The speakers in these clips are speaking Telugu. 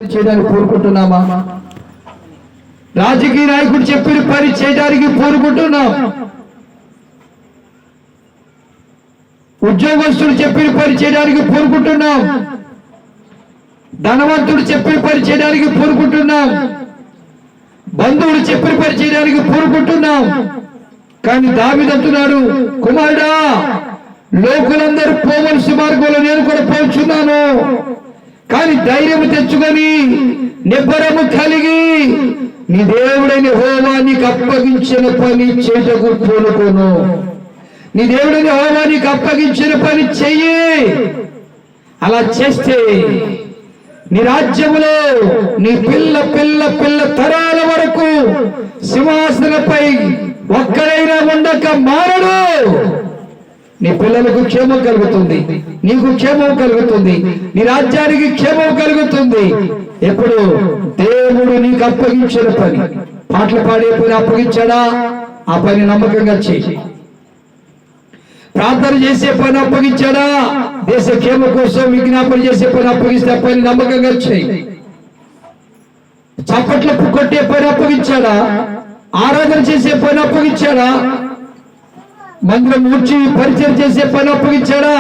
చేయడానికి కోరుకుంటున్నామా? రాజకీయ నాయకుడు చెప్పిన పని చేయడానికి కోరుకుంటున్నాం. ఉద్యోగస్తుడు చెప్పిన పని చేయడానికి కోరుకుంటున్నాం. ధనవంతుడు చెప్పిన పని చేయడానికి కోరుకుంటున్నాం. బంధువుడు చెప్పిన పని చేయడానికి కోరుకుంటున్నాం. కానీ దావీదంటున్నాడు, కుమారుడా, లోకులందరూ పోవలసిన మార్గంలో నేను కూడా పోచున్నాను. కానీ ధైర్యం తెచ్చుకొని నిబ్బరము కలిగి నీ దేవుడైన యెహోవా నీకు అప్పగించిన పని చేయటకు పూనుకోను. నీ దేవుడైన యెహోవా నీకు అప్పగించిన పని చెయ్యి. అలా చేస్తే నీ రాజ్యములో నీ పిల్ల పిల్ల పిల్ల తరాల వరకు సింహాసనపై ఒక్కడైనా ఉండక మారడు. నీ పిల్లలకు క్షేమం కలుగుతుంది, నీకు క్షేమం కలుగుతుంది, నీ రాజ్యానికి క్షేమం కలుగుతుంది. ఎప్పుడు దేవుడు నీకు అప్పగించిన పని, పాటలు పాడే పని అప్పగించాడా? ఆ పని నమ్మకంగా చేయి. ప్రార్థన చేసే పని అప్పగించాడా? దేశ క్షేమ కోసం విజ్ఞాపన చేసే పని అప్పగిస్తే ఆ పని నమ్మకంగా చేయి. చప్పట్లు కొట్టే పని అప్పగించాడా? ఆరాధన చేసే పని అప్పగించాడా? మందిరం కూర్చి పరిచయం చేసే పని అప్పగించాడా?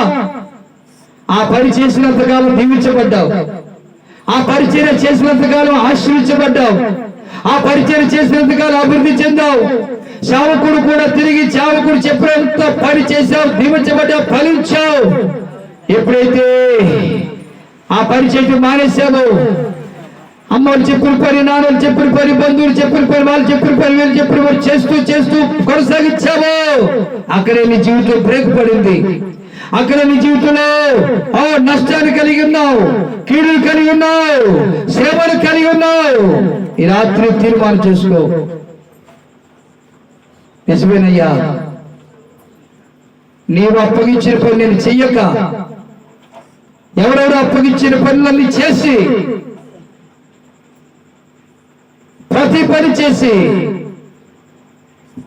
ఆ పని చేసినంతకాలం దీవించబడ్డావు. ఆ పరిచయం చేసినంతకాలం ఆశీర్వించబడ్డావు. ఆ పరిచయం చేసినంతకాలం అభివృద్ధి చెందావు. సేవకుడు కూడా తిరిగి సేవకుడు చెప్పినంత పని చేశావు, దీవించబడ్డావు, ఫలించావు. ఎప్పుడైతే ఆ పని చేయటం మానేశావు, అమ్మలు చెప్పిన పని, నాన్నలు చెప్పిన పని, బంధువులు చెప్పిన పని, వాళ్ళు చెప్పిన పని, వీళ్ళు చెప్పిన పని చేస్తూ చేస్తూ కొనసాగించావు, అక్కడే నీ జీవితం బ్రేక్ పడింది. అక్కడ నీ జీవితంలో నష్టాన్ని కలిగి ఉన్నావు, కీడులు కలిగి ఉన్నావు, శ్రమలు కలిగి ఉన్నావు. ఈ రాత్రి తీర్మానం చేసుకో, నిజమేనయ్యా, నీవు అప్పగించిన పని నేను చెయ్యక ఎవరెవరు అప్పగించిన పనులన్నీ చేసి ప్రతి పని చేసి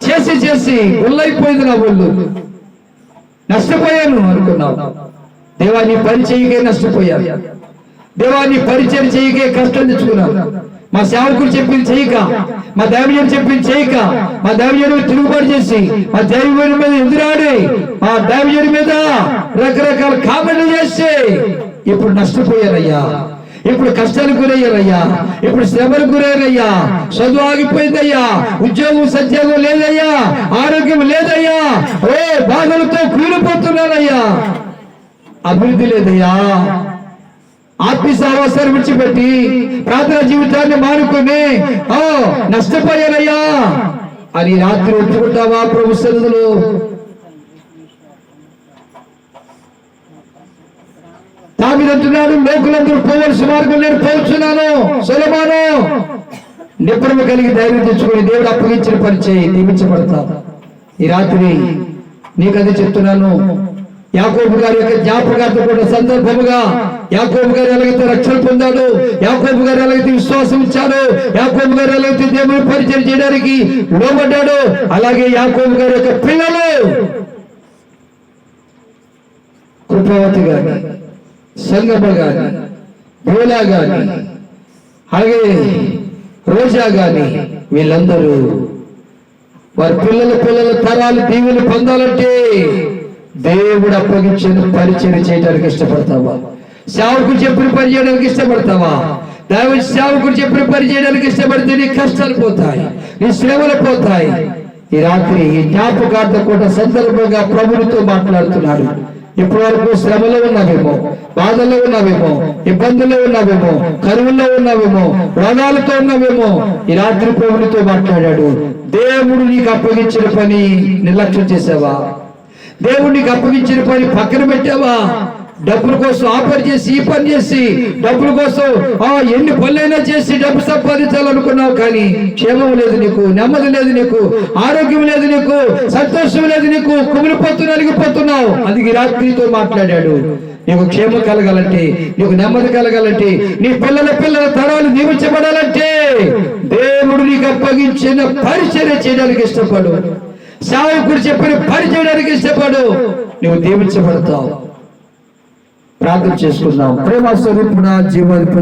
చేసి చేసి ఒళ్ళైపోయింది నా ఒళ్ళు, నష్టపోయాను అనుకున్నావు. దేవాన్ని పని చేయకే నష్టపోయాను, దేవాన్ని పరిచయం చేయకే కష్టం తెచ్చుకున్నావు. మా సేవకులు చెప్పింది చేయక, మా దైవజనుడు చెప్పింది చేయక, మా దైవజనుడు తిరుగుబాటు చేసి, మా దైవజనుడి మీద ఎదురాడి, మా దైవజనుడి మీద రకరకాల కామెంట్లు చేసి ఇప్పుడు నష్టపోయారయ్యా, ఇప్పుడు కష్టాలు గురయ్యారయ్యా, ఇప్పుడు శ్రమలు గురయ్యారయ్యా, చదువు ఆగిపోయిందయ్యా, ఉద్యోగం సద్యోగం లేదయ్యా, ఆరోగ్యం లేదయ్యా, బాధలతో కూలిపోతున్నారయ్యా, అభివృద్ధి లేదయ్యా, ఆత్మీయ సహవాసాన్ని విడిచిపెట్టి ప్రార్థన జీవితాన్ని మానుకొని నష్టపోయారయ్యా అని రాత్రి ఒప్పుకుంటావా ప్రభు సన్నిధిలో? దావీదంటున్నాడు, లోకులందరూ పోవలసిన మార్గం నేను పోవచ్చున్నాను. సొలొమోను నిబ్బరము కలిగి ధైర్యం తెచ్చుకొని దేవుడు అప్పగించిన పని చేయి, దీవించబడతావు. ఈ రాత్రి నీకు అది చెప్తున్నాను. యాకోబు గారి యొక్క జ్ఞాపకార్థం కూడా సందర్భముగా యాకోబు గారు ఎలాగైతే రక్షణ పొందాడు, యాకోబు గారు ఎలాగైతే విశ్వాసం ఇచ్చాడు, యాకోబు గారు ఎలాగైతే దేవుని పరిచయం చేయడానికి లోబడ్డాడు, అలాగే యాకోబు గారి యొక్క పిల్లలు కృపావతి గాని, సంగమ గాని, బోలా గాని, అలాగే రోజా గాని, వీళ్ళందరూ వారి పిల్లల తరాలు దీవెని పొందాలంటే దేవుడు అప్పగించిన పరిచయం చేయడానికి ఇష్టపడతావా? సేవకుడు చెప్పిన పని చేయడానికి ఇష్టపడతావా? దేవుడి సేవకుడు చెప్పిన పని చేయడానికి ఇష్టపడితే నీ కష్టాలు పోతాయి, నీ శ్రమలు పోతాయి. ఈ రాత్రి ఈ జ్ఞాపకార్థం కూడా సందర్భంగా ప్రభువుతో మాట్లాడుతున్నాడు. ఇప్పటి వరకు శ్రమలో ఉన్నావేమో, బాధల్లో ఉన్నావేమో, ఇబ్బందుల్లో ఉన్నావేమో, కరువుల్లో ఉన్నావేమో, రోగాలతో ఉన్నావేమో. ఈ రాత్రి ప్రభువుతో మాట్లాడాడు. దేవుడు నీకు అప్పగించిన పని నిర్లక్ష్యం చేసావా? దేవుడు నీకు అప్పగించిన పని పక్కన పెట్టావా? డబ్బుల కోసం ఆ పని చేసి ఈ పని చేసి డబ్బుల కోసం ఎన్ని పనులైనా చేసి డబ్బు సంపాదించాలనుకున్నావు, కానీ క్షేమం లేదు నీకు, నెమ్మది లేదు నీకు, ఆరోగ్యం లేదు నీకు, సంతోషం లేదు నీకు, నలిగిపోతున్నావు. అందుకే రాత్రితో మాట్లాడాడు. నీకు క్షేమం కలగాలంటే, నీకు నెమ్మది కలగాలంటే, నీ పిల్లల తరాలు దీవించబడాలంటే దేవుడు నీకు అప్పగించిన పరిచర్య చేయడానికి ఇష్టపడు, సేవకుడు చెప్పిన పని చేయడానికి ఇష్టపడు, నువ్వు దీవించబడతావు. ప్రార్థన చేసుకుందాం. ప్రేమ స్వరూపున జీవాధిపతి